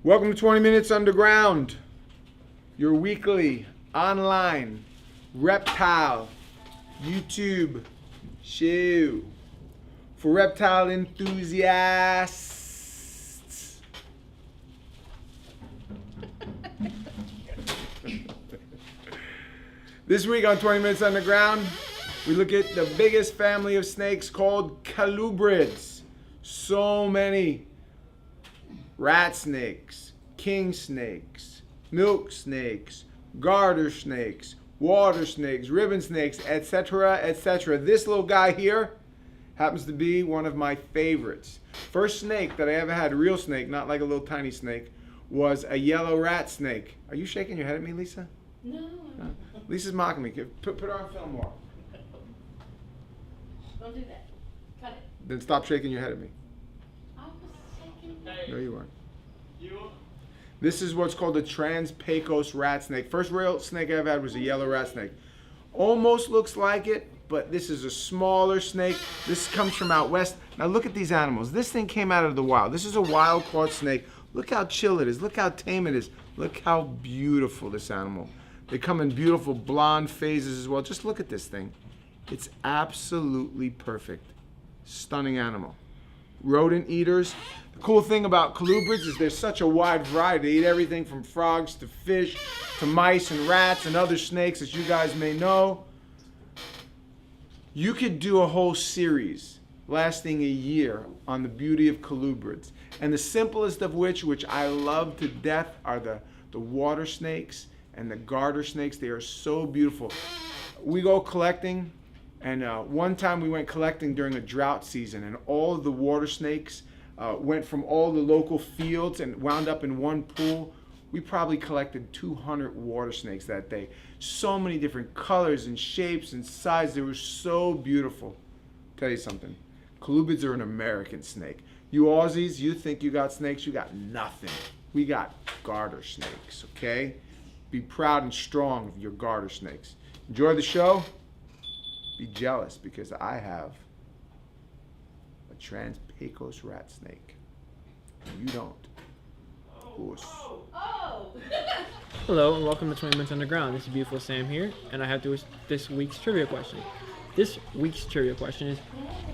Welcome to 20 Minutes Underground, your weekly online reptile YouTube show for reptile enthusiasts. This week on 20 Minutes Underground, we look at the biggest family of snakes called colubrids. So many. Rat snakes, king snakes, milk snakes, garter snakes, water snakes, ribbon snakes, etc., etc. This little guy here happens to be one of my favorites. First snake that I ever had, a real snake, not like a little tiny snake, was a yellow rat snake. Are you shaking your head at me, Lisa? No. Lisa's mocking me. Put her on film more. Don't do that. Cut it. Then stop shaking your head at me. I was shaking. No, you weren't. This is what's called a trans-pecos rat snake. First real snake I ever had was a yellow rat snake. Almost looks like it, but this is a smaller snake. This comes from out west. Now look at these animals. This thing came out of the wild. This is a wild-caught snake. Look how chill it is. Look how tame it is. Look how beautiful this animal. They come in beautiful blonde phases as well. Just look at this thing. It's absolutely perfect. Stunning animal. Rodent eaters. The cool thing about colubrids is there's such a wide variety. They eat everything from frogs to fish to mice and rats and other snakes, as you guys may know. You could do a whole series lasting a year on the beauty of colubrids. And the simplest of which I love to death, are the water snakes and the garter snakes. They are so beautiful. We go collecting, and one time we went collecting during a drought season, and all of the water snakes went from all the local fields and wound up in one pool. We probably collected 200 water snakes that day. So many different colors and shapes and sizes. They were so beautiful. Tell you something, colubrids are an American snake. You Aussies, you think you got snakes, you got nothing. We got garter snakes, okay? Be proud and strong of your garter snakes. Enjoy the show. Be jealous because I have a trans-pecos rat snake. You don't. Puss. Oh! Hello and welcome to 20 Minutes Underground. This is beautiful Sam here, and I have this week's trivia question. This week's trivia question is,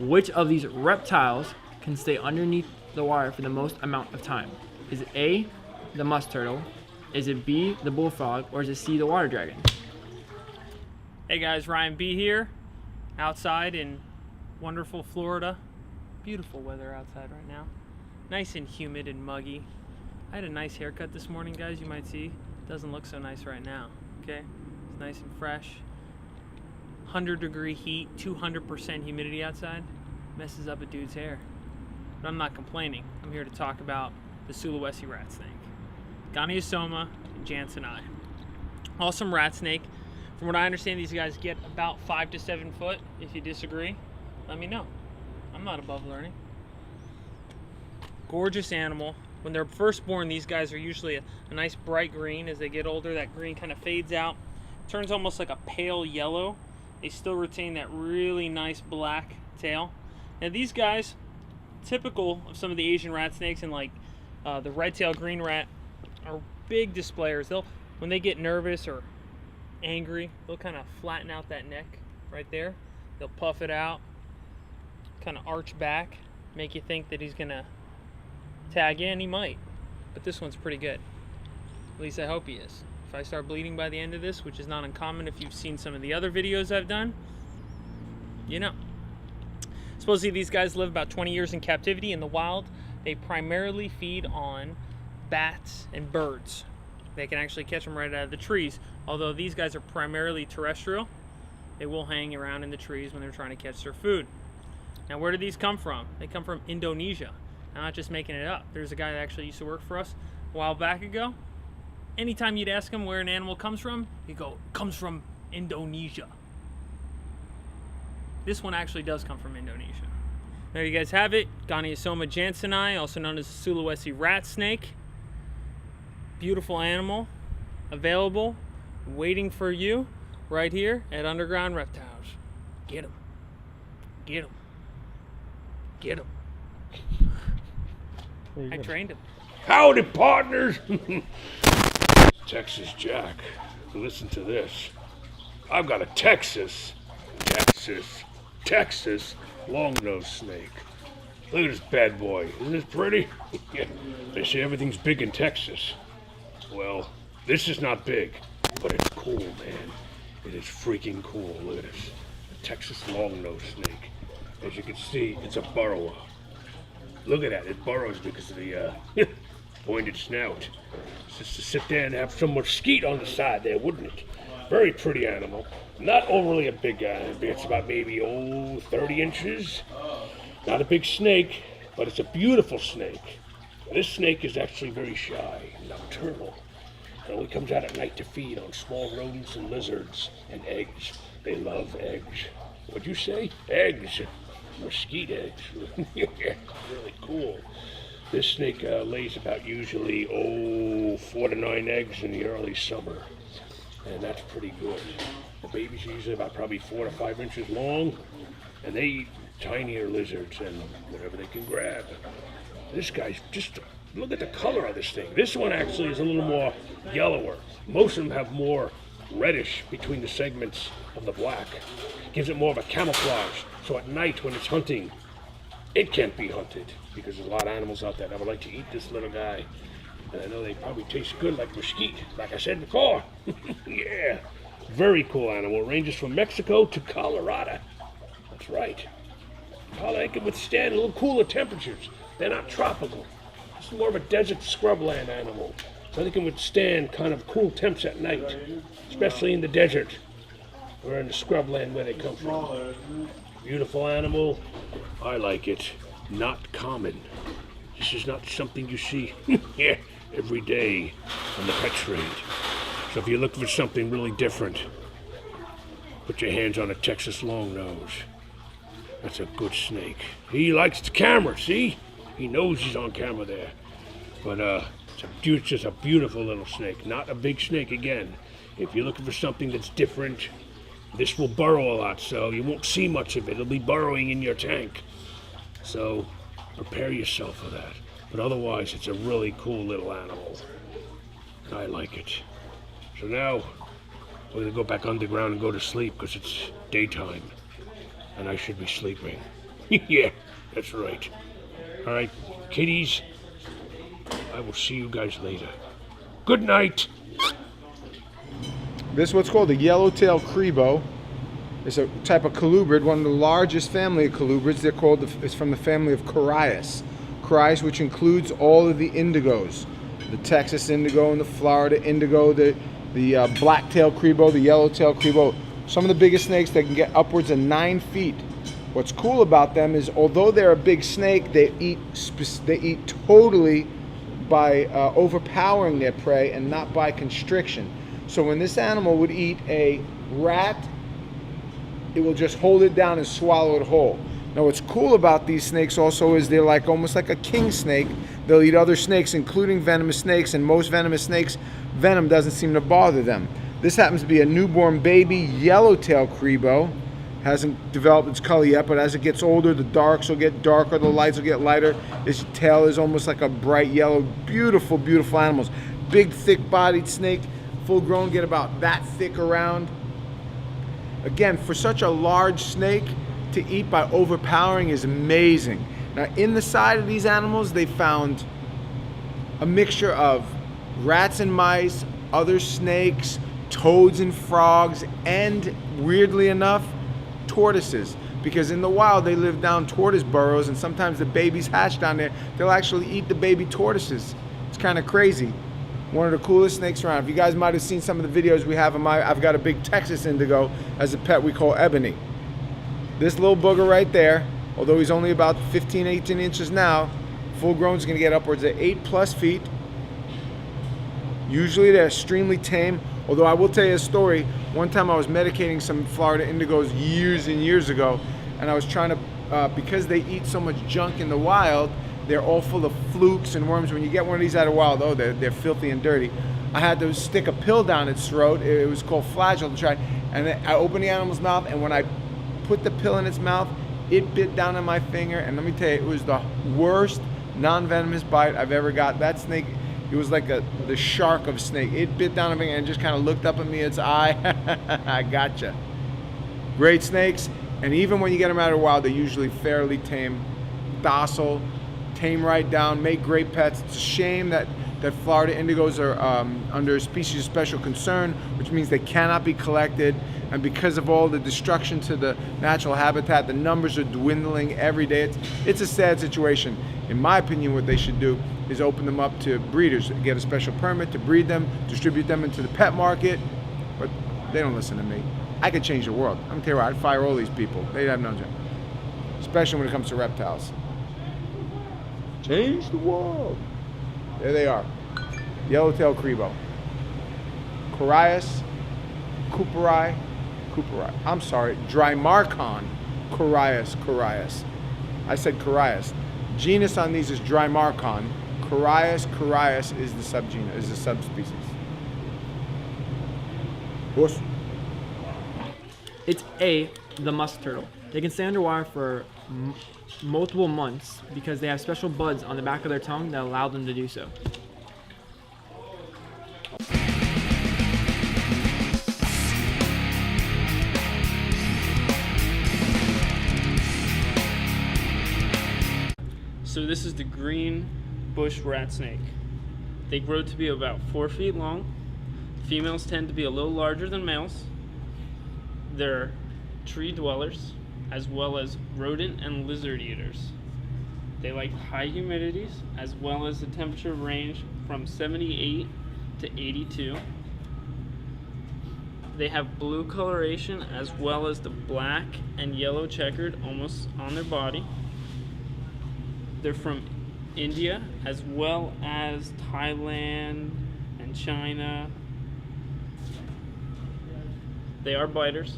which of these reptiles can stay underneath the water for the most amount of time? Is it A, the musk turtle? Is it B, the bullfrog? Or is it C, the water dragon? Hey guys, Ryan B here, outside in wonderful Florida. Beautiful weather outside right now. Nice and humid and muggy. I had a nice haircut this morning, guys, you might see. Doesn't look so nice right now, okay? It's nice and fresh. 100-degree heat, 200% humidity outside. Messes up a dude's hair. But I'm not complaining. I'm here to talk about the Sulawesi rat snake. Goniosoma jansenii. Awesome rat snake. From what I understand, these guys get about 5 to 7 foot. If you disagree, let me know. I'm not above learning. Gorgeous animal. When they're first born, these guys are usually a nice bright green. As they get older, that green kind of fades out, turns almost like a pale yellow. They still retain that really nice black tail. Now these guys, typical of some of the Asian rat snakes and like the red-tailed green rat, are big displayers. When they get nervous or angry, they'll kind of flatten out that neck right there. They'll puff it out, kind of arch back, make you think that he's gonna tag in. He might, but this one's pretty good. At least I hope he is. If I start bleeding by the end of this, which is not uncommon if you've seen some of the other videos I've done, you know. Supposedly these guys live about 20 years in captivity in the wild. They primarily feed on bats and birds. They can actually catch them right out of the trees. Although these guys are primarily terrestrial, they will hang around in the trees when they're trying to catch their food. Now where do these come from? They come from Indonesia. I'm not just making it up. There's a guy that actually used to work for us a while back ago. Anytime you'd ask him where an animal comes from, he'd go, comes from Indonesia. This one actually does come from Indonesia. There you guys have it. Goniosoma jansenii, also known as the Sulawesi rat snake. Beautiful animal, available, waiting for you right here at Underground Reptiles. Get him. Get him. Get him. I trained him. Howdy, partners. Texas Jack. Listen to this. I've got a Texas long-nosed snake. Look at this bad boy. Isn't this pretty? Yeah. They say everything's big in Texas. Well, this is not big, but it's cool, man. It is freaking cool. Look at this. A Texas long-nosed snake. As you can see, it's a burrower. Look at that. It burrows because of the pointed snout. It's just to sit there and have some more skeet on the side there, wouldn't it? Very pretty animal. Not overly a big guy. It's about maybe 30 inches. Not a big snake, but it's a beautiful snake. This snake is actually very shy, nocturnal. It only comes out at night to feed on small rodents and lizards and eggs. They love eggs. What'd you say? Eggs. Mesquite eggs. Yeah, really cool. This snake lays about usually 4 to 9 eggs in the early summer. And that's pretty good. The babies are usually about probably 4 to 5 inches long, and they eat tinier lizards and whatever they can grab. This guy's just, look at the color of this thing. This one actually is a little more yellower. Most of them have more reddish between the segments of the black. Gives it more of a camouflage. So at night when it's hunting, it can't be hunted because there's a lot of animals out there that would like to eat this little guy. And I know they probably taste good like mesquite, like I said before. Yeah, very cool animal. It ranges from Mexico to Colorado. That's right. They can withstand a little cooler temperatures. They're not tropical. It's more of a desert scrubland animal. So they can withstand kind of cool temps at night, especially in the desert or in the scrubland where they come from. Beautiful animal. I like it. Not common. This is not something you see yeah, every day on the pet trade. So if you're looking for something really different, put your hands on a Texas longnose. That's a good snake. He likes the camera, see? He knows he's on camera there. But it's just a beautiful little snake. Not a big snake again. If you're looking for something that's different, this will burrow a lot, so you won't see much of it. It'll be burrowing in your tank. So prepare yourself for that. But otherwise, it's a really cool little animal. I like it. So now, we're gonna go back underground and go to sleep because it's daytime. And I should be sleeping. Yeah, that's right. All right, kitties, I will see you guys later. Good night. This is what's called a Yellowtail cribo. It's a type of colubrid, one of the largest family of colubrids. They're called, it's from the family of Corias. Corias, which includes all of the indigos. The Texas indigo and the Florida indigo, the black-tailed cribo, the yellow-tailed cribo. Some of the biggest snakes that can get upwards of 9 feet. What's cool about them is, although they're a big snake, they eat totally by overpowering their prey and not by constriction. So when this animal would eat a rat, it will just hold it down and swallow it whole. Now what's cool about these snakes also is they're like almost like a king snake. They'll eat other snakes, including venomous snakes, and most venomous snakes, venom doesn't seem to bother them. This happens to be a newborn baby yellowtail cribo. Hasn't developed its color yet, but as it gets older, the darks will get darker, the lights will get lighter. Its tail is almost like a bright yellow. Beautiful, beautiful animals. Big, thick-bodied snake, full grown, get about that thick around. Again, for such a large snake, to eat by overpowering is amazing. Now, in the side of these animals, they found a mixture of rats and mice, other snakes, toads and frogs, and weirdly enough, tortoises. Because in the wild, they live down tortoise burrows, and sometimes the babies hatch down there. They'll actually eat the baby tortoises. It's kind of crazy. One of the coolest snakes around. If you guys might have seen some of the videos we have I've got a big Texas indigo as a pet we call Ebony. This little booger right there, although he's only about 15, 18 inches now, full grown is going to get upwards of 8+ feet. Usually they're extremely tame, although I will tell you a story. One time I was medicating some Florida indigos years and years ago, and I was trying to, because they eat so much junk in the wild, they're all full of flukes and worms. When you get one of these out of the wild, oh, they're filthy and dirty. I had to stick a pill down its throat. It was called Flagyl to try, and I opened the animal's mouth, and when I put the pill in its mouth, it bit down on my finger, and let me tell you, it was the worst non-venomous bite I've ever got. That snake, it was like the shark of snake. It bit down on me and just kind of looked up at me, its eye. I gotcha. Great snakes, and even when you get them out of the wild, they're usually fairly tame, docile, tame right down, make great pets. It's a shame that Florida indigos are under a species of special concern, which means they cannot be collected. And because of all the destruction to the natural habitat, the numbers are dwindling every day. It's a sad situation. In my opinion, what they should do is open them up to breeders, get a special permit to breed them, distribute them into the pet market. But they don't listen to me. I could change the world. I'm gonna tell you what, I'd fire all these people. They'd have no job. Especially when it comes to reptiles. Change the world. There they are. Yellowtail cribo. Corias, cooperi. I'm sorry, Drymarchon corias. I said corias. Genus on these is Drymarchon. Corias is the subgenus, is the subspecies. Horse. It's the musk turtle. They can stay underwater for multiple months because they have special buds on the back of their tongue that allow them to do so. So this is the green bush rat snake. They grow to be about 4 feet long. Females tend to be a little larger than males. They're tree dwellers, as well as rodent and lizard eaters. They like high humidities, as well as the temperature range from 78 to 82. They have blue coloration, as well as the black and yellow checkered almost on their body. They're from India, as well as Thailand and China. They are biters.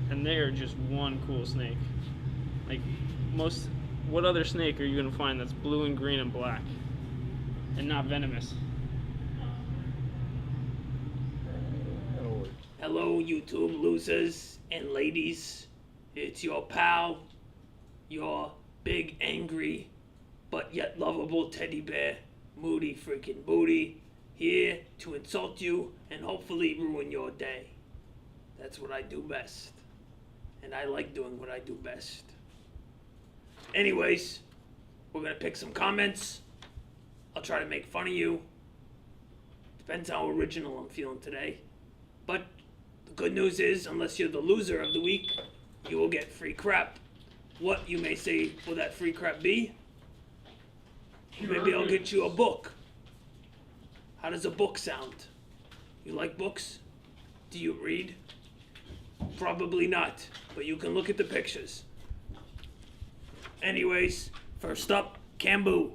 And they are just one cool snake. Like what other snake are you gonna find that's blue and green and black and not venomous? Hello, YouTube losers and ladies. It's your pal, your big, angry, but yet lovable teddy bear, Moody freaking Booty, here to insult you and hopefully ruin your day. That's what I do best. And I like doing what I do best. Anyways, we're gonna pick some comments. I'll try to make fun of you. Depends how original I'm feeling today. But the good news is, unless you're the loser of the week, you will get free crap. What, you may say, will that free crap be? Maybe I'll get you a book. How does a book sound? You like books? Do you read? Probably not, but you can look at the pictures. Anyways, first up, Cambu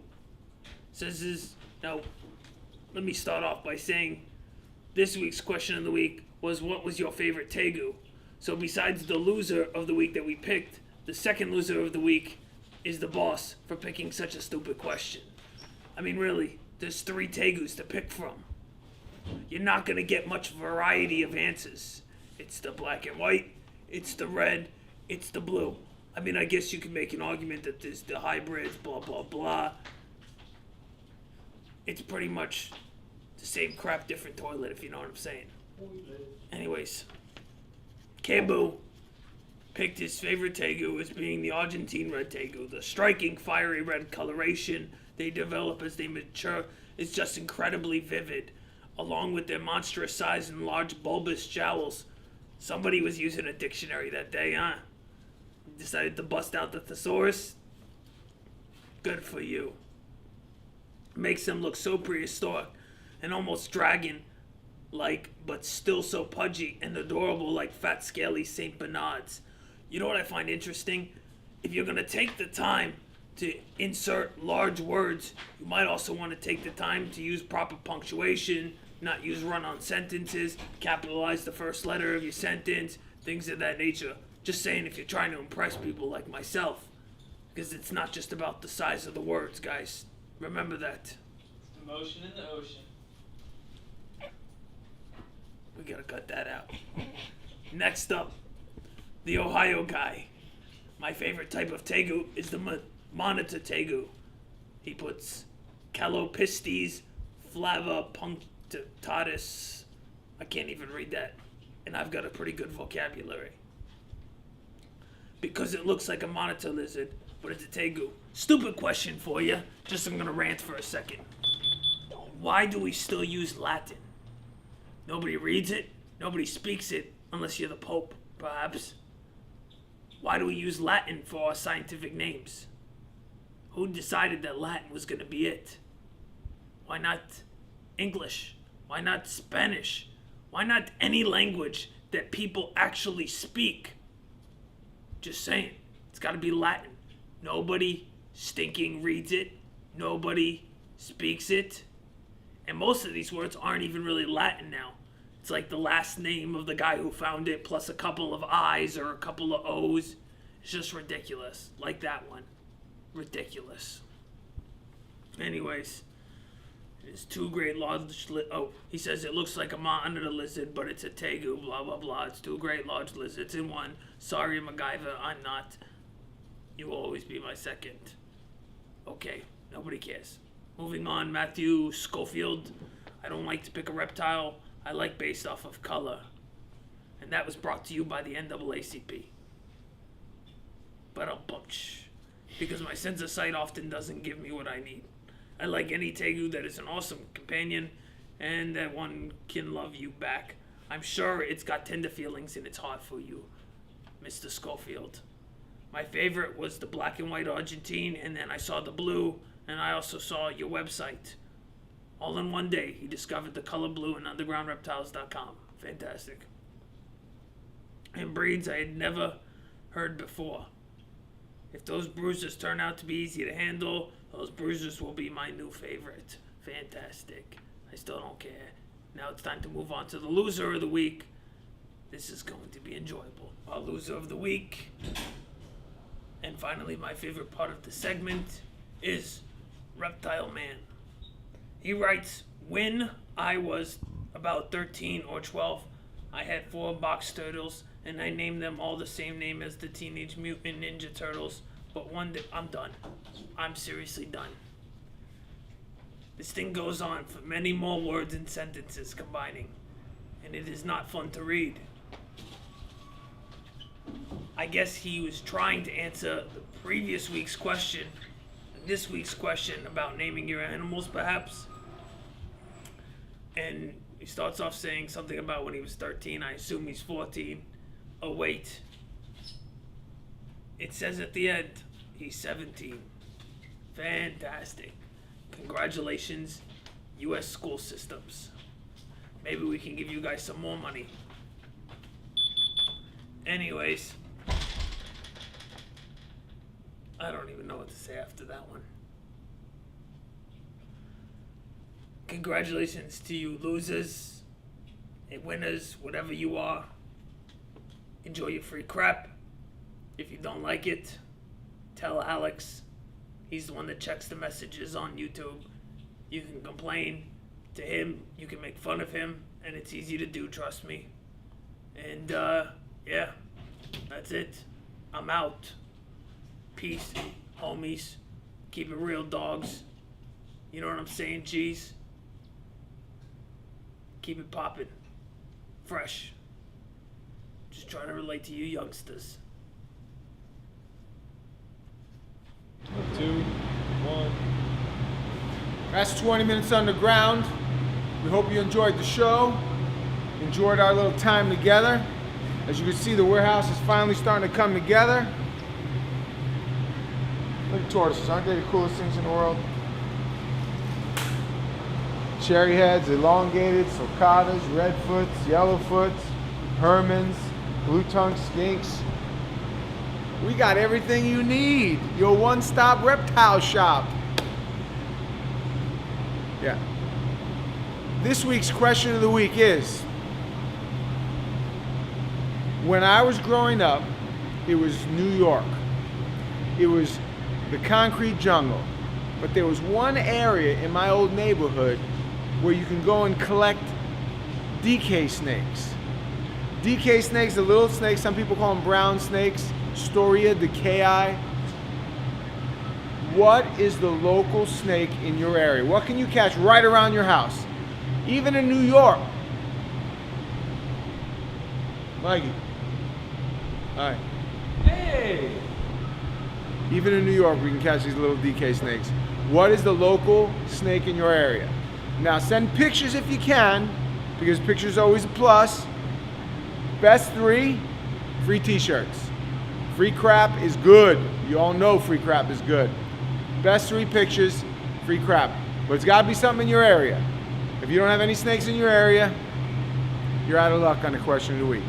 says now, let me start off by saying this week's question of the week was, what was your favorite tegu? So besides the loser of the week that we picked, the second loser of the week is the boss for picking such a stupid question. I mean, really, there's 3 tegus to pick from. You're not gonna get much variety of answers. It's the black and white, it's the red, it's the blue. I mean, I guess you could make an argument that there's the hybrids, blah, blah, blah. It's pretty much the same crap, different toilet, if you know what I'm saying. Anyways, Cambu picked his favorite tegu as being the Argentine red tegu. The striking, fiery red coloration they develop as they mature is just incredibly vivid, along with their monstrous size and large bulbous jowls. Somebody was using a dictionary that day, huh? Decided to bust out the thesaurus? Good for you. Makes them look so prehistoric and almost dragon-like, but still so pudgy and adorable like fat, scaly St. Bernards. You know what I find interesting? If you're gonna take the time to insert large words, you might also want to take the time to use proper punctuation, not use run-on sentences, capitalize the first letter of your sentence, things of that nature. Just saying, if you're trying to impress people like myself, because it's not just about the size of the words, guys. Remember that. Emotion in the ocean. We gotta cut that out. Next up, the Ohio guy. My favorite type of tegu is the monitor tegu. He puts calopistes flavapunctatus. I can't even read that, and I've got a pretty good vocabulary. Because it looks like a monitor lizard, but it's a tegu. Stupid question for you. Just I'm gonna rant for a second. Why do we still use Latin? Nobody reads it. Nobody speaks it, unless you're the Pope, perhaps. Why do we use Latin for our scientific names? Who decided that Latin was gonna be it? Why not English? Why not Spanish? Why not any language that people actually speak? Just saying. It's gotta be Latin. Nobody stinking reads it. Nobody speaks it. And most of these words aren't even really Latin now. It's like the last name of the guy who found it plus a couple of I's or a couple of O's. It's just ridiculous. Like that one. Ridiculous. Anyways. It's two great large he says it looks like a monitor lizard, but it's a tegu, blah, blah, blah. It's two great large lizards in one. Sorry, MacGyver, I'm not. You will always be my second. Okay, nobody cares. Moving on, Matthew Schofield. I don't like to pick a reptile. I like based off of color. And that was brought to you by the NAACP. But a bunch. Because my sense of sight often doesn't give me what I need. I like any tegu that is an awesome companion and that one can love you back. I'm sure it's got tender feelings in its heart for you, Mr. Schofield. My favorite was the black and white Argentine, and then I saw the blue, and I also saw your website. All in one day, he discovered the color blue in undergroundreptiles.com. Fantastic. And breeds I had never heard before. If those bruisers turn out to be easy to handle, those bruisers will be my new favorite. Fantastic. I still don't care. Now it's time to move on to the loser of the week. This is going to be enjoyable. Our loser of the week. And finally, my favorite part of the segment is Reptile Man. He writes, when I was about 13 or 12, I had 4 box turtles, and I named them all the same name as the Teenage Mutant Ninja Turtles. But one day, I'm done. I'm seriously done. This thing goes on for many more words and sentences combining, and it is not fun to read. I guess he was trying to answer the previous week's question, this week's question about naming your animals, perhaps. And he starts off saying something about when he was 13. I assume he's 14. Oh, wait. It says at the end, he's 17. Fantastic. Congratulations, U.S. school systems. Maybe we can give you guys some more money. Anyways, I don't even know what to say after that one. Congratulations to you losers and winners, whatever you are. Enjoy your free crap. If you don't like it, tell Alex. He's the one that checks the messages on YouTube. You can complain to him. You can make fun of him. And it's easy to do, trust me. And, yeah. That's it. I'm out. Peace, homies. Keep it real, dogs. You know what I'm saying, G's? Keep it poppin'. Fresh. Just trying to relate to you youngsters. 2, 1. That's 20 minutes underground. We hope you enjoyed the show. Enjoyed our little time together. As you can see, the warehouse is finally starting to come together. Look at tortoises, aren't they the coolest things in the world? Cherry heads, elongated, sulcatas, redfoots, yellowfoots, Hermans, blue-tongued skinks. We got everything you need. Your one-stop reptile shop. Yeah. This week's question of the week is, when I was growing up, it was New York. It was the concrete jungle. But there was one area in my old neighborhood where you can go and collect DK snakes. DK snakes, the little snakes, some people call them brown snakes, Storia decay. What is the local snake in your area? What can you catch right around your house? Even in New York. Mikey. All right. Hey! Even in New York, we can catch these little DK snakes. What is the local snake in your area? Now send pictures if you can, because pictures are always a plus. Best 3, free t-shirts. Free crap is good. You all know free crap is good. Best 3 pictures, free crap. But it's gotta be something in your area. If you don't have any snakes in your area, you're out of luck on the question of the week.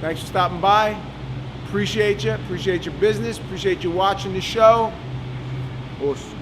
Thanks for stopping by. Appreciate you. Appreciate your business. Appreciate you watching the show. Awesome.